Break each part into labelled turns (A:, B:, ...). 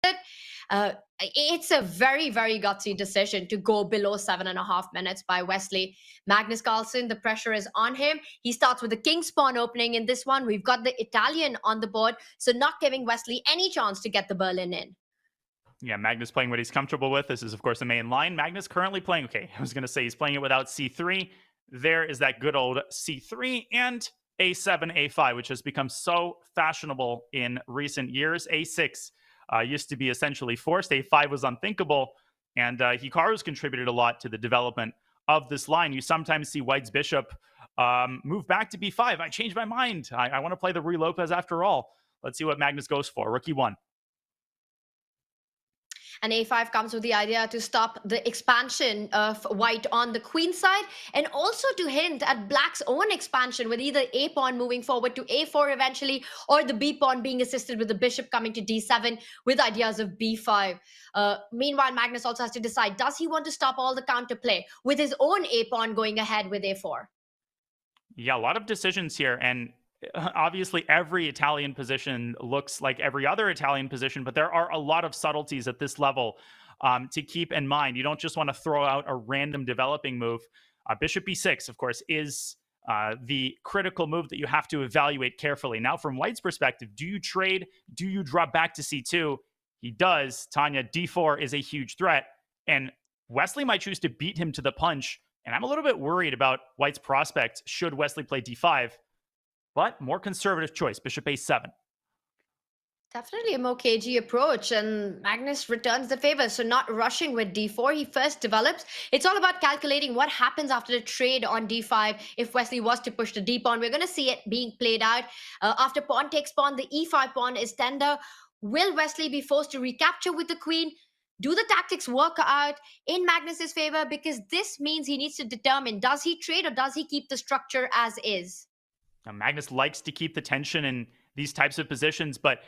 A: it. It's a very, very gutsy decision to go below 7.5 minutes by Wesley. Magnus Carlsen, the pressure is on him. He starts with the king pawn opening in this one. We've got the Italian on the board, so not giving Wesley any chance to get the Berlin in.
B: Yeah, Magnus playing what he's comfortable with. This is, of course, the main line. Magnus currently playing, okay, I was going to say he's playing it without c3. There is that good old c3 and a7, a5, which has become so fashionable in recent years. a6 used to be essentially forced. a5 was unthinkable, and Hikaru's contributed a lot to the development of this line. You sometimes see White's bishop move back to b5. I changed my mind. I want to play the Ruy Lopez after all. Let's see what Magnus goes for. Rook e1.
A: And a5 comes with the idea to stop the expansion of white on the queen side, and also to hint at black's own expansion with either a pawn moving forward to a4 eventually, or the b pawn being assisted with the bishop coming to d7 with ideas of b5. Meanwhile, Magnus also has to decide, does he want to stop all the counterplay with his own a pawn going ahead with a4?
B: Yeah, a lot of decisions here, and obviously every Italian position looks like every other Italian position, but there are a lot of subtleties at this level to keep in mind. You don't just want to throw out a random developing move. Bishop b6, of course, is the critical move that you have to evaluate carefully. Now, from White's perspective, do you trade? Do you drop back to c2? He does. Tanya, d4 is a huge threat, and Wesley might choose to beat him to the punch, and I'm a little bit worried about White's prospects should Wesley play d5. But more conservative choice, bishop a7.
A: Definitely a more cagey approach, and Magnus returns the favor. So not rushing with d4, he first develops. It's all about calculating what happens after the trade on d5 if Wesley was to push the d pawn. We're going to see it being played out. After pawn takes pawn, the e5 pawn is tender. Will Wesley be forced to recapture with the queen? Do the tactics work out in Magnus's favor? Because this means he needs to determine, does he trade or does he keep the structure as is?
B: Now, Magnus likes to keep the tension in these types of positions, but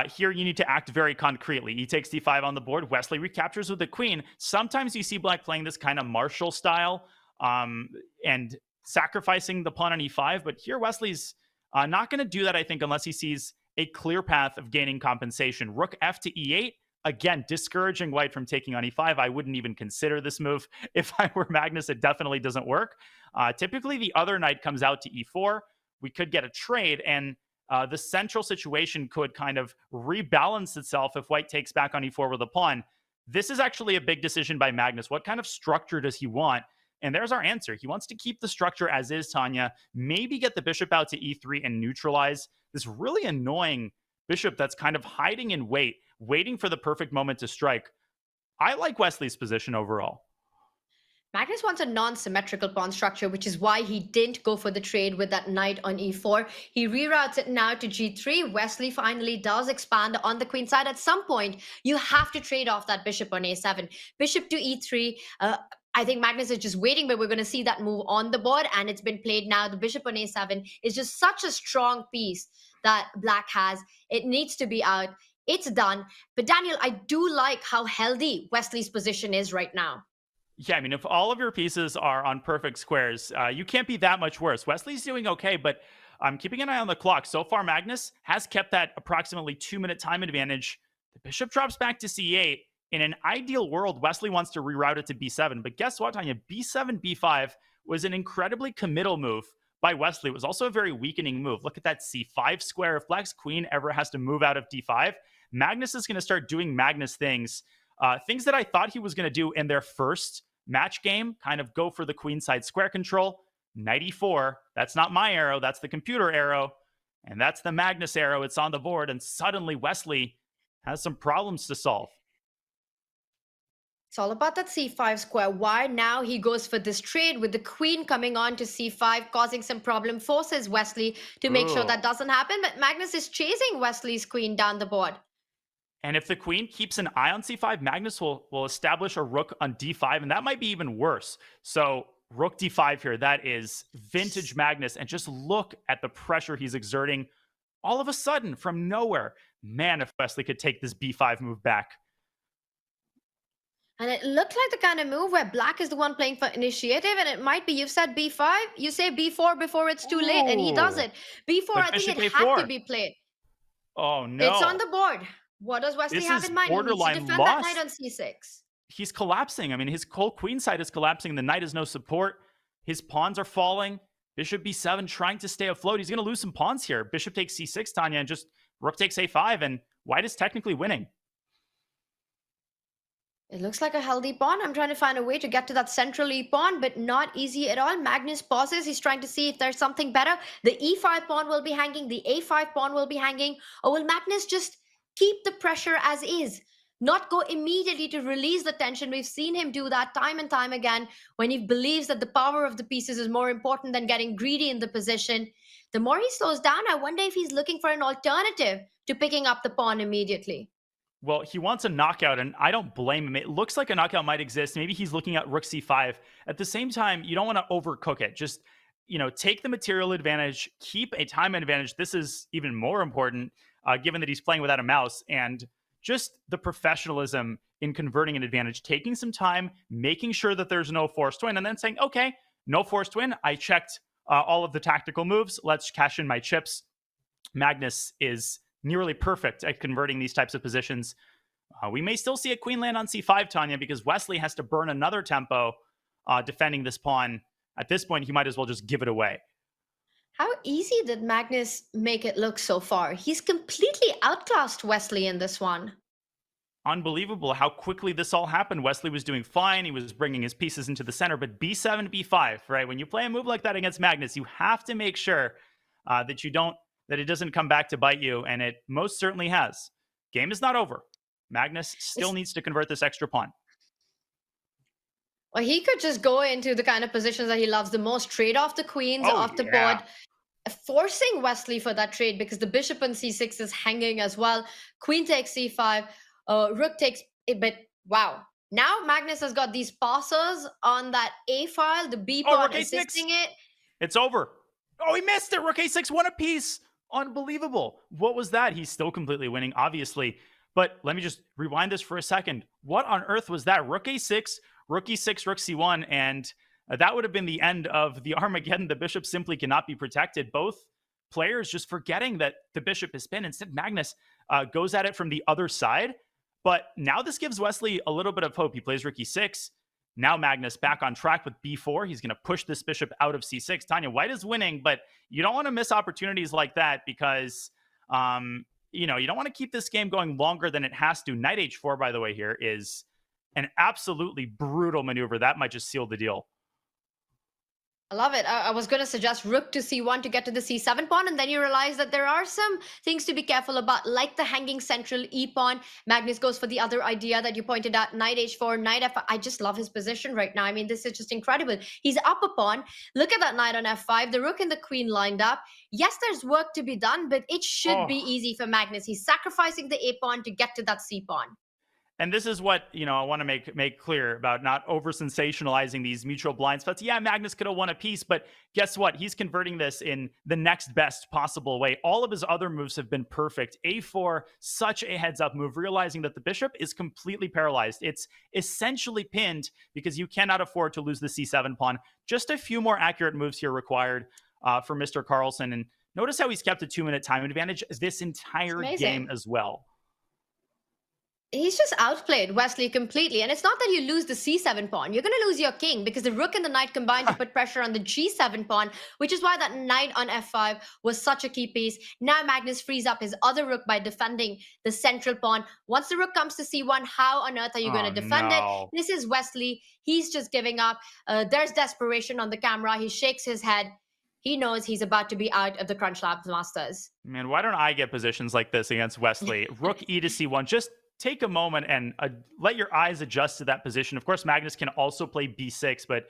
B: here you need to act very concretely. He takes d5 on the board. Wesley recaptures with the queen. Sometimes you see Black playing this kind of Marshall style and sacrificing the pawn on e5, but here Wesley's not going to do that, I think, unless he sees a clear path of gaining compensation. Rook f to e8. Again, discouraging White from taking on e5. I wouldn't even consider this move. If I were Magnus, it definitely doesn't work. Typically, the other knight comes out to e4. We could get a trade, and the central situation could kind of rebalance itself if White takes back on e4 with a pawn. This is actually a big decision by Magnus. What kind of structure does he want? And there's our answer. He wants to keep the structure as is, Tanya. Maybe get the bishop out to e3 and neutralize this really annoying bishop that's kind of hiding in wait, waiting for the perfect moment to strike. I like Wesley's position overall.
A: Magnus wants a non-symmetrical pawn structure, which is why he didn't go for the trade with that knight on e4. He reroutes it now to g3. Wesley finally does expand on the queen side. At some point, you have to trade off that bishop on a7. Bishop to e3. I think Magnus is just waiting, but we're going to see that move on the board, and it's been played now. The bishop on a7 is just such a strong piece that Black has. It needs to be out. It's done. But Daniel, I do like how healthy Wesley's position is right now.
B: Yeah, I mean, if all of your pieces are on perfect squares, you can't be that much worse. Wesley's doing okay, but I'm keeping an eye on the clock. So far, Magnus has kept that approximately 2-minute time advantage. The bishop drops back to c8. In an ideal world, Wesley wants to reroute it to b7. But guess what, Tanya? b7, b5 was an incredibly committal move by Wesley. It was also a very weakening move. Look at that c5 square. If Black's queen ever has to move out of d5, Magnus is going to start doing Magnus things. Things that I thought he was going to do in their first match game, kind of go for the queenside square control. Knight e4, that's not my arrow, that's the computer arrow. And that's the Magnus arrow, it's on the board. And suddenly Wesley has some problems to solve.
A: It's all about that c5 square. Why now he goes for this trade with the queen coming on to c5, causing some problem, forces Wesley to make sure that doesn't happen. But Magnus is chasing Wesley's queen down the board.
B: And if the queen keeps an eye on c5, Magnus will establish a rook on d5, and that might be even worse. So rook d5 here, that is vintage Magnus. And just look at the pressure he's exerting all of a sudden from nowhere. Man, if Wesley could take this b5 move back.
A: And it looks like the kind of move where Black is the one playing for initiative, and it might be, you've said b5, you say b4 before it's too late, and he does it. b4, I think it had to be played.
B: Oh, no.
A: It's on the board. What does Wesley
B: This
A: have
B: is
A: in mind? He needs to
B: borderline
A: defend that knight
B: lost.
A: on c6.
B: He's collapsing. I mean, his whole queen side is collapsing. The knight has no support. His pawns are falling. Bishop b7 trying to stay afloat. He's going to lose some pawns here. Bishop takes c6, Tanya, and just rook takes a5, and white is technically winning.
A: It looks like a healthy pawn. I'm trying to find a way to get to that central e pawn, but not easy at all. Magnus pauses. He's trying to see if there's something better. The e5 pawn will be hanging. The a5 pawn will be hanging. Or will Magnus just keep the pressure as is? Not go immediately to release the tension. We've seen him do that time and time again when he believes that the power of the pieces is more important than getting greedy in the position. The more he slows down, I wonder if he's looking for an alternative to picking up the pawn immediately.
B: Well, he wants a knockout, and I don't blame him. It looks like a knockout might exist. Maybe he's looking at rook c5. At the same time, you don't want to overcook it. Just, take the material advantage, keep a time advantage. This is even more important, given that he's playing without a mouse, and just the professionalism in converting an advantage, taking some time, making sure that there's no forced win, and then saying, okay, no forced win. I checked all of the tactical moves. Let's cash in my chips. Magnus is nearly perfect at converting these types of positions. We may still see a queen land on c5, Tanya, because Wesley has to burn another tempo defending this pawn. At this point, he might as well just give it away.
A: How easy did Magnus make it look so far? He's completely outclassed Wesley in this one.
B: Unbelievable how quickly this all happened. Wesley was doing fine. He was bringing his pieces into the center, but b7, b5, right? When you play a move like that against Magnus, you have to make sure that it doesn't come back to bite you, and it most certainly has. Game is not over. Magnus still needs to convert this extra pawn.
A: Well, he could just go into the kind of positions that he loves the most, trade off the queens off the board, forcing Wesley for that trade because the bishop on c6 is hanging as well. Queen takes c5, rook takes, but wow. Now Magnus has got these passes on that a file, the b pawn assisting it.
B: It's over. Oh, he missed it. Rook a6, one apiece. Unbelievable. What was that? He's still completely winning, obviously. But let me just rewind this for a second. What on earth was that? Rook a6, rook e6, rook c1, and that would have been the end of the Armageddon. The bishop simply cannot be protected. Both players just forgetting that the bishop is pinned. Instead, Magnus goes at it from the other side. But now this gives Wesley a little bit of hope. He plays rook e6. Now Magnus back on track with b4. He's going to push this bishop out of c6. Tanya, white is winning, but you don't want to miss opportunities like that because, you don't want to keep this game going longer than it has to. Knight h4, by the way, here is an absolutely brutal maneuver. That might just seal the deal.
A: I love it. I was going to suggest rook to c1 to get to the c7 pawn, and then you realize that there are some things to be careful about, like the hanging central e pawn. Magnus goes for the other idea that you pointed out, knight h4, knight f5. I just love his position right now. I mean, this is just incredible. He's up a pawn. Look at that knight on f5, the rook and the queen lined up. Yes, there's work to be done, but it should be easy for Magnus. He's sacrificing the a pawn to get to that c pawn.
B: And this is what, I want to make clear about not over-sensationalizing these mutual blind spots. Yeah, Magnus could have won a piece, but guess what? He's converting this in the next best possible way. All of his other moves have been perfect. A4, such a heads-up move, realizing that the bishop is completely paralyzed. It's essentially pinned because you cannot afford to lose the c7 pawn. Just a few more accurate moves here required for Mr. Carlsen. And notice how he's kept a 2-minute time advantage this entire game as well.
A: He's just outplayed Wesley completely. And it's not that you lose the c7 pawn. You're going to lose your king because the rook and the knight combine to put pressure on the g7 pawn, which is why that knight on f5 was such a key piece. Now Magnus frees up his other rook by defending the central pawn. Once the rook comes to c1, how on earth are you going to defend it? This is Wesley. He's just giving up. There's desperation on the camera. He shakes his head. He knows he's about to be out of the CrunchLabs Masters.
B: Man, why don't I get positions like this against Wesley? Rook e to c1. Just take a moment and let your eyes adjust to that position. Of course, Magnus can also play b6, but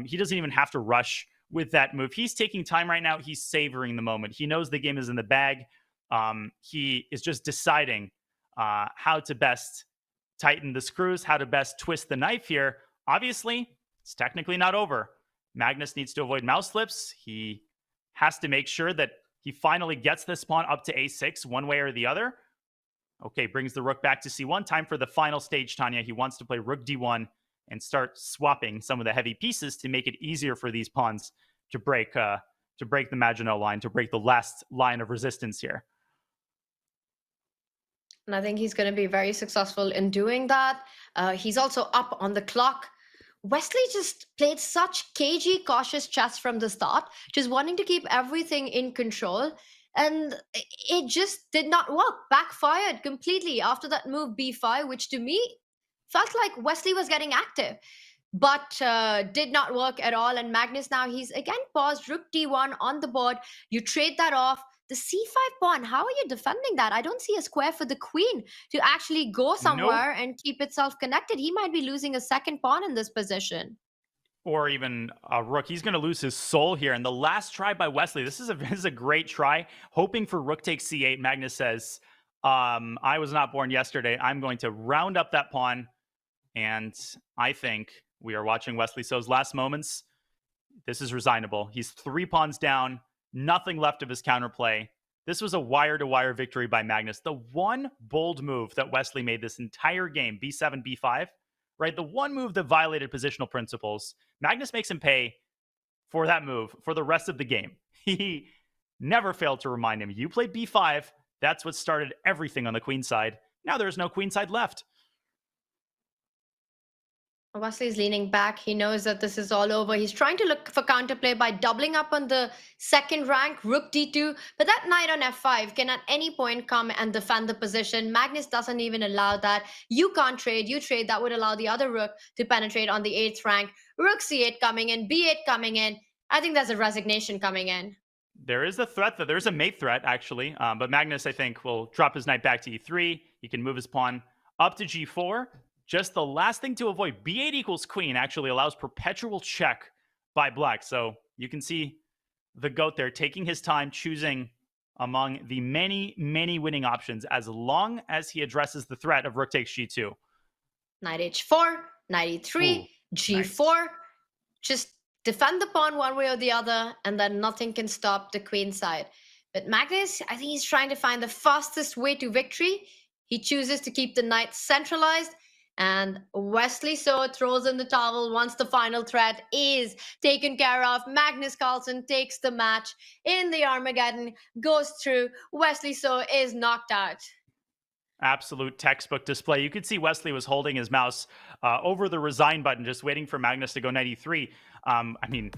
B: he doesn't even have to rush with that move. He's taking time right now. He's savoring the moment. He knows the game is in the bag. He is just deciding how to best tighten the screws, how to best twist the knife here. Obviously, it's technically not over. Magnus needs to avoid mouse slips. He has to make sure that he finally gets this pawn up to a6 one way or the other. Okay, brings the rook back to c1. Time for the final stage, Tanya. He wants to play rook d1 and start swapping some of the heavy pieces to make it easier for these pawns to break the Maginot line, to break the last line of resistance here.
A: And I think he's going to be very successful in doing that. He's also up on the clock. Wesley just played such cagey, cautious chess from the start, just wanting to keep everything in control. And it just did not work. Backfired completely after that move b5, which to me felt like Wesley was getting active, but did not work at all. And Magnus now, he's again paused rook d1 on the board. You trade that off. The c5 pawn, how are you defending that? I don't see a square for the queen to actually go
B: Nope.
A: somewhere and keep itself connected. He might be losing a second pawn in this position.
B: Or even a rook. He's going to lose his soul here. And the last try by Wesley, this is a great try. Hoping for rook takes c8. Magnus says, I was not born yesterday. I'm going to round up that pawn. And I think we are watching Wesley So's last moments. This is resignable. He's 3 pawns down, nothing left of his counterplay. This was a wire-to-wire victory by Magnus. The one bold move that Wesley made this entire game, b7, b5, right? The one move that violated positional principles, Magnus makes him pay for that move for the rest of the game. He never failed to remind him, you played b5. That's what started everything on the queen side. Now there's no queen side left.
A: Wesley's leaning back. He knows that this is all over. He's trying to look for counterplay by doubling up on the second rank, rook d2. But that knight on f5 can at any point come and defend the position. Magnus doesn't even allow that. You can't trade. You trade. That would allow the other rook to penetrate on the 8th rank. Rook c8 coming in, b8 coming in. I think there's a resignation coming in.
B: There is a threat that there's a mate threat, actually. But Magnus, I think, will drop his knight back to e3. He can move his pawn up to g4. Just the last thing to avoid, b8 equals queen actually allows perpetual check by black. So you can see the goat there taking his time, choosing among the many, many winning options as long as he addresses the threat of rook takes g2.
A: Knight h4, knight e3, g4. Nice. Just defend the pawn one way or the other, and then nothing can stop the queen side. But Magnus, I think he's trying to find the fastest way to victory. He chooses to keep the knight centralized. And Wesley So throws in the towel once the final threat is taken care of. Magnus Carlsen takes the match in the Armageddon, goes through. Wesley So is knocked out.
B: Absolute textbook display. You could see Wesley was holding his mouse over the resign button, just waiting for Magnus to go knight e3. I mean,